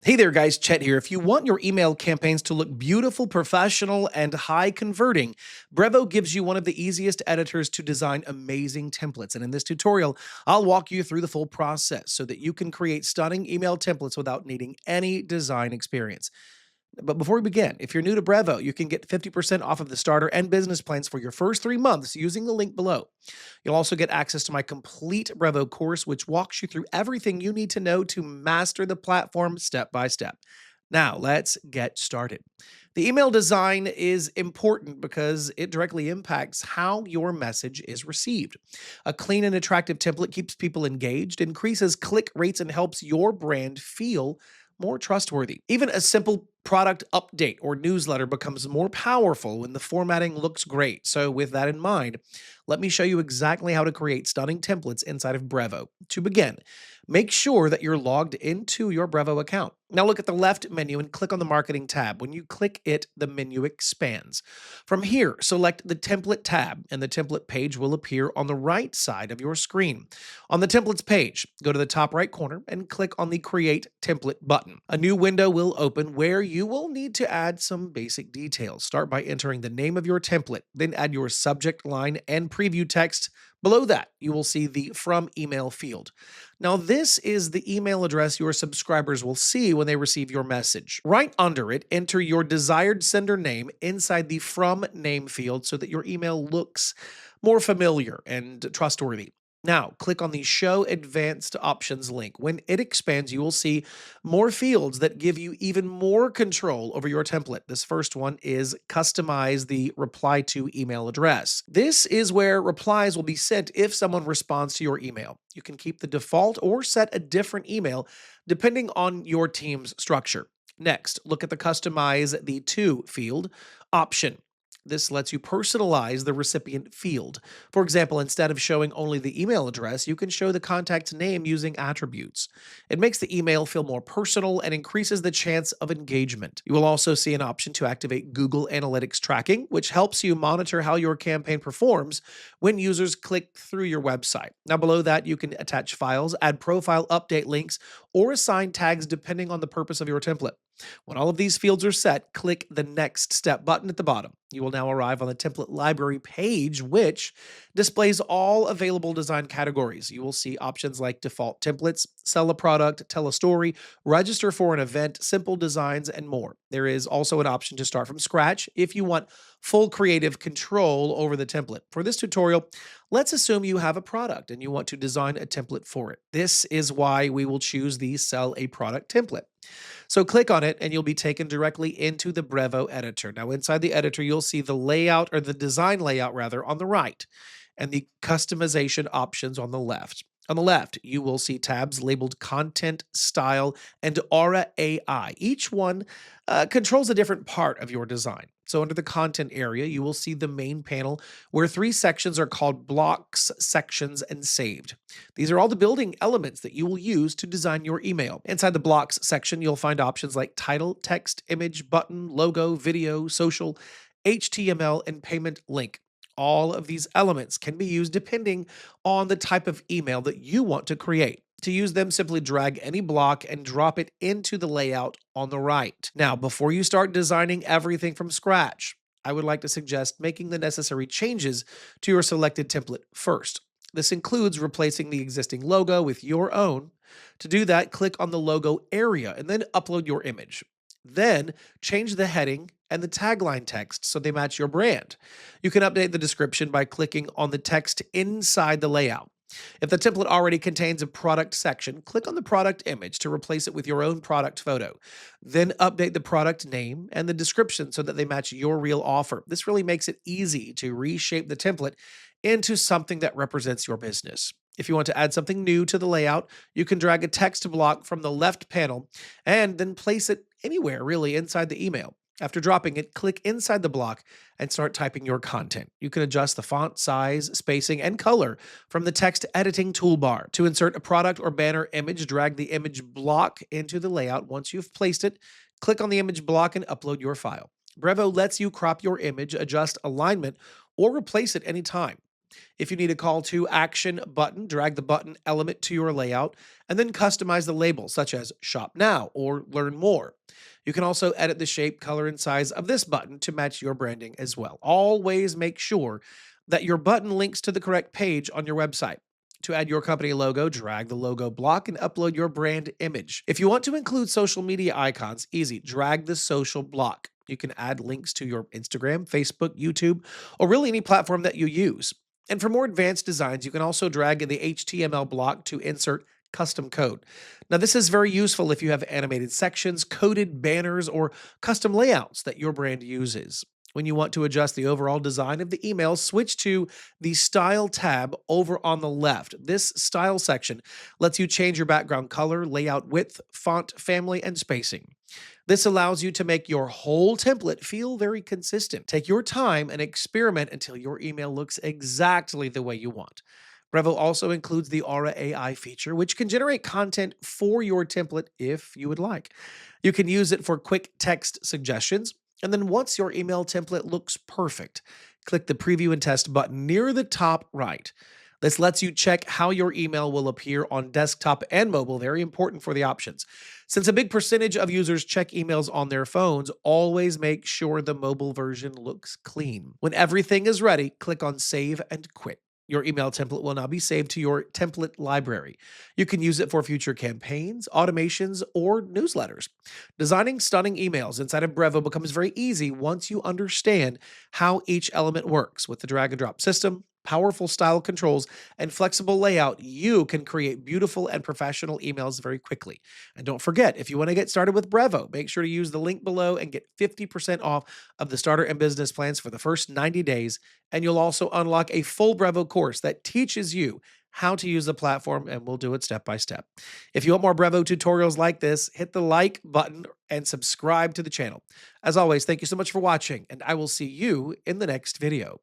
Hey there, guys. Chet here. If you want your email campaigns to look beautiful, professional, and high converting, Brevo gives you one of the easiest editors to design amazing templates. And in this tutorial, I'll walk you through the full process so that you can create stunning email templates without needing any design experience. But before we begin, if you're new to Brevo, you can get 50% off of the starter and business plans for your first 3 months using the link below. You'll also get access to my complete Brevo course, which walks you through everything you need to know to master the platform step by step. Now, let's get started. The email design is important because it directly impacts how your message is received. A clean and attractive template keeps people engaged, increases click rates, and helps your brand feel more trustworthy. Even a simple product update or newsletter becomes more powerful when the formatting looks great. So, with that in mind, let me show you exactly how to create stunning templates inside of Brevo. To begin, make sure that you're logged into your Brevo account. Now, look at the left menu and click on the Marketing tab. When you click it, the menu expands. From here, select the Template tab, and the template page will appear on the right side of your screen. On the Templates page, go to the top right corner and click on the Create Template button. A new window will open where you will need to add some basic details. Start by entering the name of your template, then add your subject line and preview text. Below that, you will see the From Email field. Now, this is the email address your subscribers will see when they receive your message. Right under it, enter your desired sender name inside the From Name field so that your email looks more familiar and trustworthy. Now, click on the Show Advanced Options link. When it expands, you will see more fields that give you even more control over your template. This first one is Customize the Reply to email address. This is where replies will be sent if someone responds to your email. You can keep the default or set a different email depending on your team's structure. Next, look at the Customize the To field option. This lets you personalize the recipient field. For example, instead of showing only the email address, you can show the contact's name using attributes. It makes the email feel more personal and increases the chance of engagement. You will also see an option to activate Google Analytics tracking, which helps you monitor how your campaign performs when users click through your website. Now, below that, you can attach files, add profile update links, or assign tags depending on the purpose of your template. When all of these fields are set, click the Next Step button at the bottom. You will now arrive on the template library page, which displays all available design categories. You will see options like default templates, sell a product, tell a story, register for an event, simple designs, and more. There is also an option to start from scratch if you want full creative control over the template. For this tutorial, let's assume you have a product and you want to design a template for it. This is why we will choose the Sell a Product template. So click on it and you'll be taken directly into the Brevo editor. Now inside the editor, you'll see the layout, or the design layout rather, on the right, and the customization options on the left. On the left, you will see tabs labeled Content, Style, and Aura AI. Each one controls a different part of your design. So under the content area, you will see the main panel where 3 sections are called Blocks, Sections, and Saved. These are all the building elements that you will use to design your email. Inside the Blocks section, you'll find options like title, text, image, button, logo, video, social, HTML, and payment link. All of these elements can be used depending on the type of email that you want to create. To use them, simply drag any block and drop it into the layout on the right. Now, before you start designing everything from scratch, I would like to suggest making the necessary changes to your selected template first. This includes replacing the existing logo with your own. To do that, click on the logo area and then upload your image. Then change the heading and the tagline text so they match your brand. You can update the description by clicking on the text inside the layout. If the template already contains a product section, click on the product image to replace it with your own product photo. Then update the product name and the description so that they match your real offer. This really makes it easy to reshape the template into something that represents your business. If you want to add something new to the layout, you can drag a text block from the left panel and then place it anywhere really inside the email. After dropping it, click inside the block and start typing your content. You can adjust the font size, spacing, and color from the text editing toolbar. To insert a product or banner image, drag the image block into the layout. Once you've placed it, click on the image block and upload your file. Brevo lets you crop your image, adjust alignment, or replace it anytime. If you need a call to action button, drag the button element to your layout and then customize the label, such as Shop Now or Learn More. You can also edit the shape, color, and size of this button to match your branding as well. Always make sure that your button links to the correct page on your website. To add your company logo, drag the logo block and upload your brand image. If you want to include social media icons, easy, drag the social block. You can add links to your Instagram, Facebook, YouTube, or really any platform that you use. And for more advanced designs, you can also drag in the HTML block to insert custom code. Now, this is very useful if you have animated sections, coded banners, or custom layouts that your brand uses. When you want to adjust the overall design of the email, switch to the Style tab over on the left. This Style section lets you change your background color, layout width, font family, and spacing. This allows you to make your whole template feel very consistent. Take your time and experiment until your email looks exactly the way you want. Brevo also includes the Aura AI feature, which can generate content for your template if you would like. You can use it for quick text suggestions. And then once your email template looks perfect, click the Preview and Test button near the top right. This lets you check how your email will appear on desktop and mobile, very important for the options. Since a big percentage of users check emails on their phones, always make sure the mobile version looks clean. When everything is ready, click on Save and Quit. Your email template will now be saved to your template library. You can use it for future campaigns, automations, or newsletters. Designing stunning emails inside of Brevo becomes very easy once you understand how each element works. With the drag and drop system, powerful style controls, and flexible layout, you can create beautiful and professional emails very quickly. And don't forget, if you want to get started with Brevo, make sure to use the link below and get 50% off of the starter and business plans for the first 90 days. And you'll also unlock a full Brevo course that teaches you how to use the platform, and we'll do it step by step. If you want more Brevo tutorials like this, hit the like button and subscribe to the channel. As always, thank you so much for watching, and I will see you in the next video.